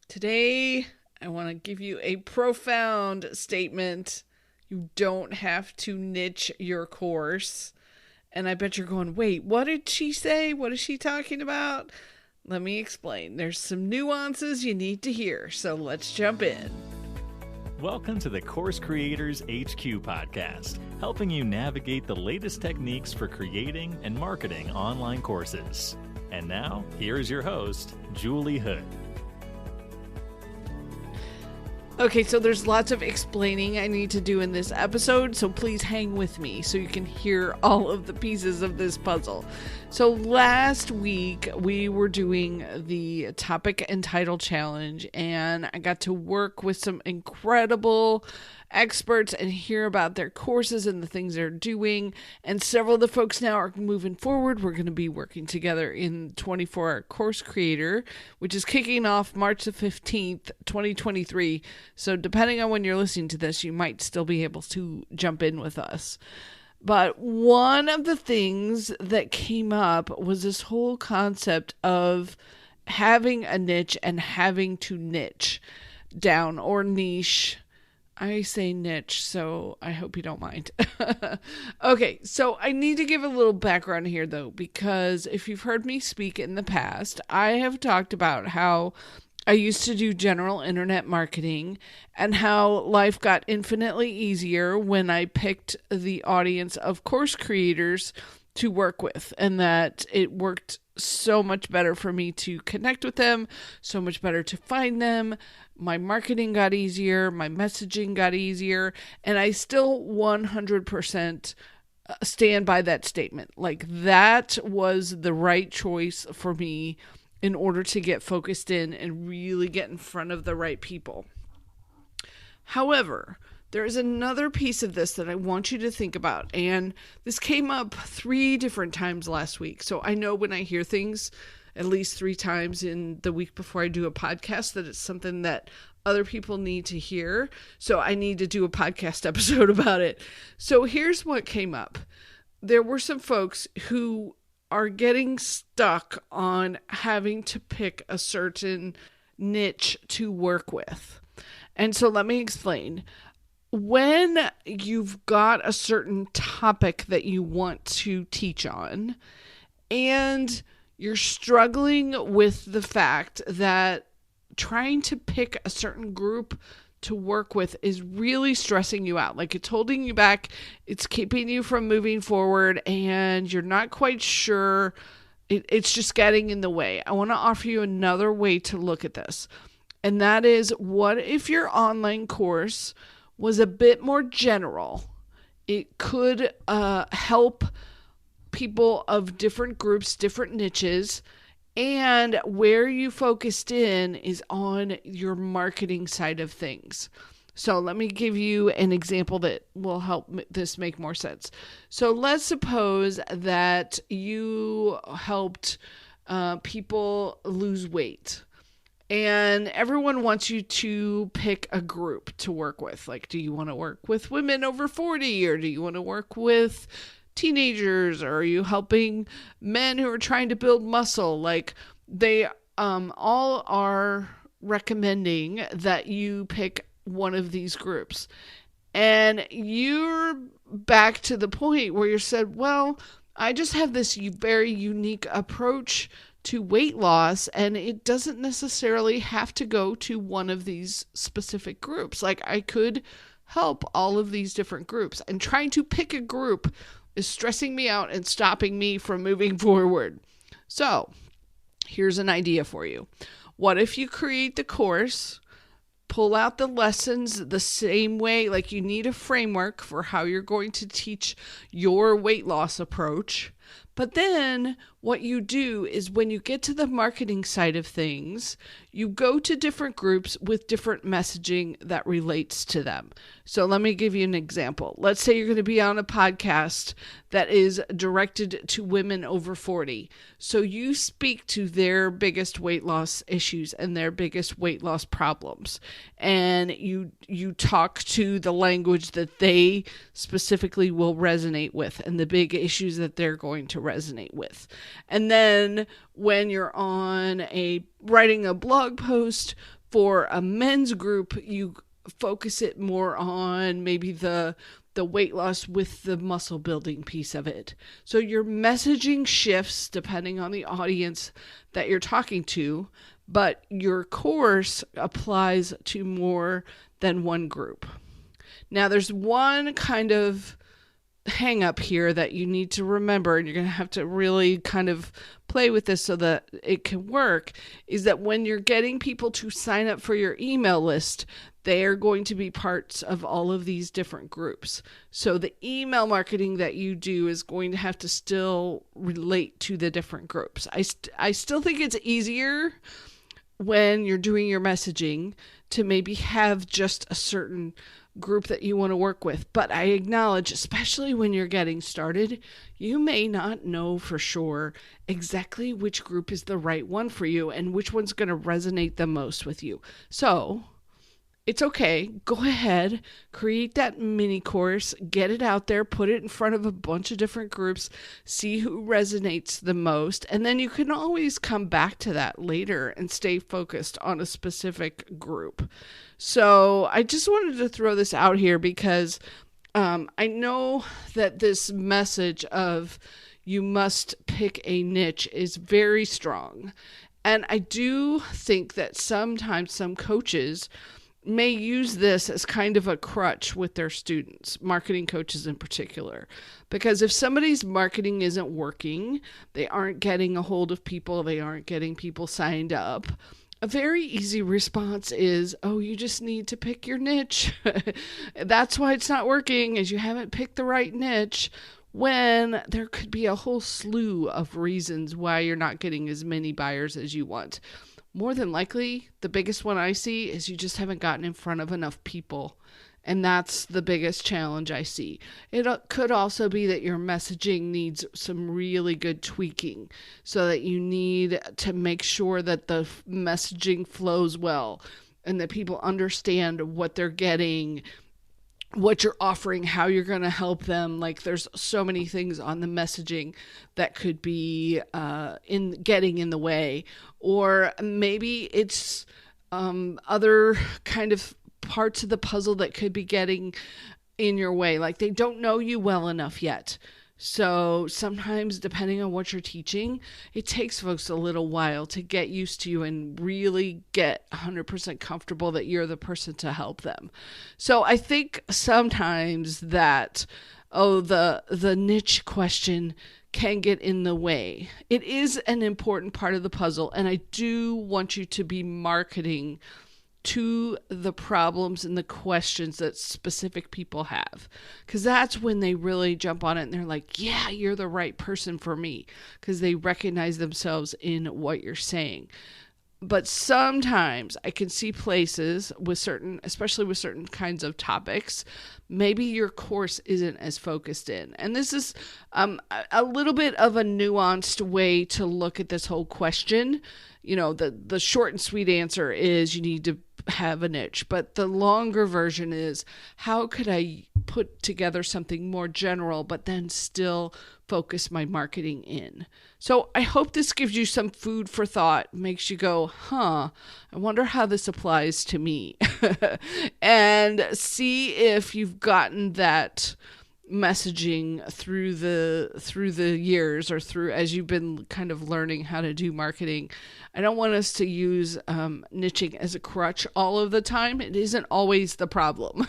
Today, I want to give you a profound statement. You don't have to niche your course. And I bet you're going, wait, what did she say? What is she talking about? Let me explain. There's some nuances you need to hear, so let's jump in. Welcome to the Course Creators HQ podcast, helping you navigate the latest techniques for creating and marketing online courses. And now, here is your host, Julie Hood. Okay, so there's lots of explaining I need to do in this episode, so please hang with me so you can hear all of the pieces of this puzzle. So last week we were doing the topic and title challenge, and I got to work with some incredible experts and hear about their courses and the things they're doing. And several of the folks now are moving forward. We're going to be working together in 24-Hour Course Creator, which is kicking off March the 15th, 2023. So depending on when you're listening to this, you might still be able to jump in with us. But one of the things that came up was this whole concept of having a niche and having to niche down or niche. I say niche, so I hope you don't mind. Okay, so I need to give a little background here, though, because if you've heard me speak in the past, I have talked about how I used to do general internet marketing and how life got infinitely easier when I picked the audience of course creators to work with, and that it worked so much better for me to connect with them, so much better to find them. My marketing got easier, my messaging got easier, and I still 100% stand by that statement. Like, that was the right choice for me in order to get focused in and really get in front of the right people. However, there is another piece of this that I want you to think about, and this came up 3 different times last week. So I know when I hear things at least 3 times in the week before I do a podcast that it's something that other people need to hear. So I need to do a podcast episode about it. So here's what came up. There were some folks who are getting stuck on having to pick a certain niche to work with. And so let me explain. When you've got a certain topic that you want to teach on, and you're struggling with the fact that trying to pick a certain group to work with is really stressing you out. Like, it's holding you back, it's keeping you from moving forward, and you're not quite sure. It's just getting in the way. I want to offer you another way to look at this. And that is, what if your online course was a bit more general? It could help people of different groups, different niches, and where you focused in is on your marketing side of things. So let me give you an example that will help this make more sense. So let's suppose that you helped people lose weight. And everyone wants you to pick a group to work with. Like, do you want to work with women over 40? Or do you want to work with teenagers? Or are you helping men who are trying to build muscle? Like, they all are recommending that you pick one of these groups. And you're back to the point where you said, well, I just have this very unique approach to weight loss, and it doesn't necessarily have to go to one of these specific groups. Like, I could help all of these different groups, and trying to pick a group is stressing me out and stopping me from moving forward. So here's an idea for you. What if you create the course, pull out the lessons the same way, like you need a framework for how you're going to teach your weight loss approach. But then what you do is, when you get to the marketing side of things, you go to different groups with different messaging that relates to them. So let me give you an example. Let's say you're going to be on a podcast that is directed to women over 40. So you speak to their biggest weight loss issues and their biggest weight loss problems. And you talk to the language that they specifically will resonate with and the big issues that they're going to resonate with. And then when you're on writing a blog post, For a men's group, you focus it more on maybe the weight loss with the muscle building piece of it. So your messaging shifts depending on the audience that you're talking to, but your course applies to more than one group. Now, there's one kind of hang up here that you need to remember, and you're going to have to really kind of play with this so that it can work, is that when you're getting people to sign up for your email list, they are going to be parts of all of these different groups. So the email marketing that you do is going to have to still relate to the different groups. I still think it's easier when you're doing your messaging to maybe have just a certain group that you want to work with. But I acknowledge, especially when you're getting started, you may not know for sure exactly which group is the right one for you and which one's going to resonate the most with you. So it's okay. Go ahead, create that mini course, get it out there, put it in front of a bunch of different groups, see who resonates the most, and then you can always come back to that later and stay focused on a specific group. So I just wanted to throw this out here because I know that this message of you must pick a niche is very strong. And I do think that sometimes some coaches may use this as kind of a crutch with their students, marketing coaches in particular. Because if somebody's marketing isn't working, they aren't getting a hold of people, they aren't getting people signed up, a very easy response is, oh, you just need to pick your niche. That's why it's not working, is you haven't picked the right niche, when there could be a whole slew of reasons why you're not getting as many buyers as you want. More than likely, the biggest one I see is you just haven't gotten in front of enough people. And that's the biggest challenge I see. It could also be that your messaging needs some really good tweaking, so that you need to make sure that the messaging flows well and that people understand what they're getting, what you're offering, how you're going to help them. Like, there's so many things on the messaging that could be in getting in the way. Or maybe it's other kind of parts of the puzzle that could be getting in your way. Like, they don't know you well enough yet. So sometimes, depending on what you're teaching, it takes folks a little while to get used to you and really get 100% comfortable that you're the person to help them. So I think sometimes that, the niche question can get in the way. It is an important part of the puzzle, and I do want you to be marketing to the problems and the questions that specific people have, because that's when they really jump on it and they're like, yeah, you're the right person for me, because they recognize themselves in what you're saying. But sometimes I can see places especially with certain kinds of topics, maybe your course isn't as focused in. And this is a little bit of a nuanced way to look at this whole question. You know, the short and sweet answer is you need to have a niche, but the longer version is, how could I put together something more general, but then still focus my marketing in? So I hope this gives you some food for thought, makes you go, I wonder how this applies to me. And see if you've gotten that messaging through the years, or through as you've been kind of learning how to do marketing. I don't want us to use niching as a crutch all of the time. It isn't always the problem.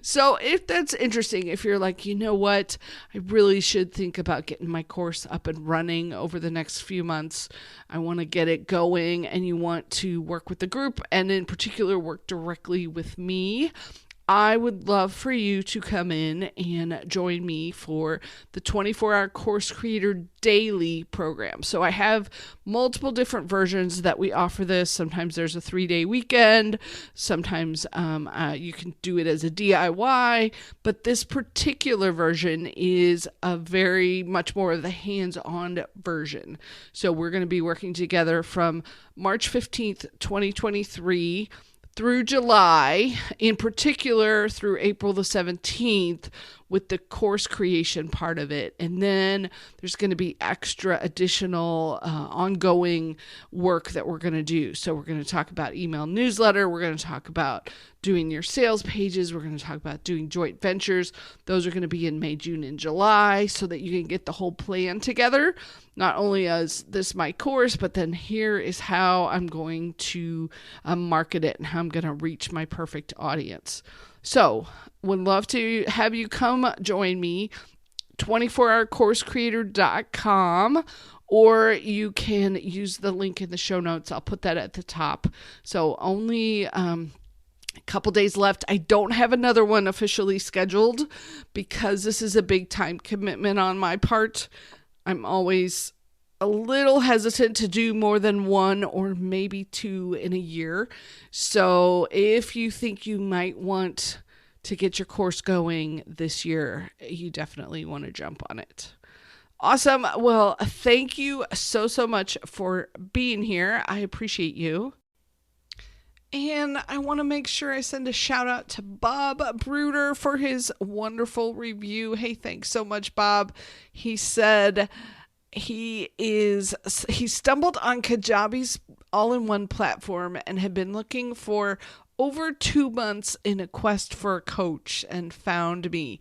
So if that's interesting, if you're like, you know what, I really should think about getting my course up and running over the next few months. I want to get it going, and you want to work with the group, and in particular work directly with me, I would love for you to come in and join me for the 24-hour Course Creator Daily program. So I have multiple different versions that we offer this. Sometimes there's a 3-day weekend. Sometimes you can do it as a DIY. But this particular version is a very much more of the hands-on version. So we're going to be working together from March 15th, 2023 through July, in particular through April the 17th, with the course creation part of it. And then there's going to be extra additional ongoing work that we're going to do. So we're going to talk about email newsletter. We're going to talk about doing your sales pages. We're going to talk about doing joint ventures. Those are going to be in May, June, and July so that you can get the whole plan together. Not only as this my course, but then here is how I'm going to market it and how I'm going to reach my perfect audience. So would love to have you come join me, 24hourcoursecreator.com, or you can use the link in the show notes. I'll put that at the top. So only a couple days left. I don't have another one officially scheduled because this is a big time commitment on my part. I'm always a little hesitant to do more than one or maybe two in a year. So if you think you might want to get your course going this year, you definitely want to jump on it. Awesome. Well, thank you so much for being here. I appreciate you. And I want to make sure I send a shout out to Bob Bruder for his wonderful review. Hey, thanks so much, Bob. He said he stumbled on Kajabi's all-in-one platform and had been looking for over 2 months in a quest for a coach and found me.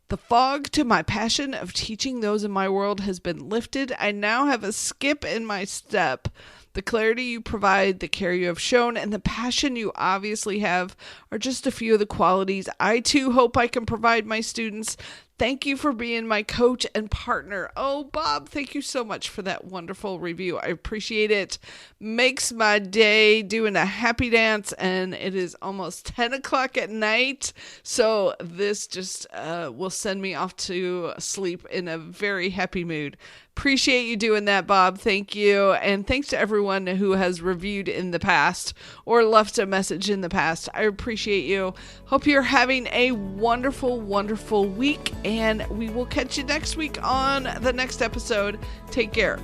The fog to my passion of teaching those in my world has been lifted. I now have a skip in my step. The clarity you provide, the care you have shown, and the passion you obviously have are just a few of the qualities I too hope I can provide my students. Thank you for being my coach and partner. Oh, Bob, thank you so much for that wonderful review. I appreciate it. Makes my day doing a happy dance, and it is almost 10 o'clock at night. So this just will send me off to sleep in a very happy mood. Appreciate you doing that, Bob. Thank you. And thanks to everyone who has reviewed in the past or left a message in the past. I appreciate you. Hope you're having a wonderful, wonderful week. And we will catch you next week on the next episode. Take care.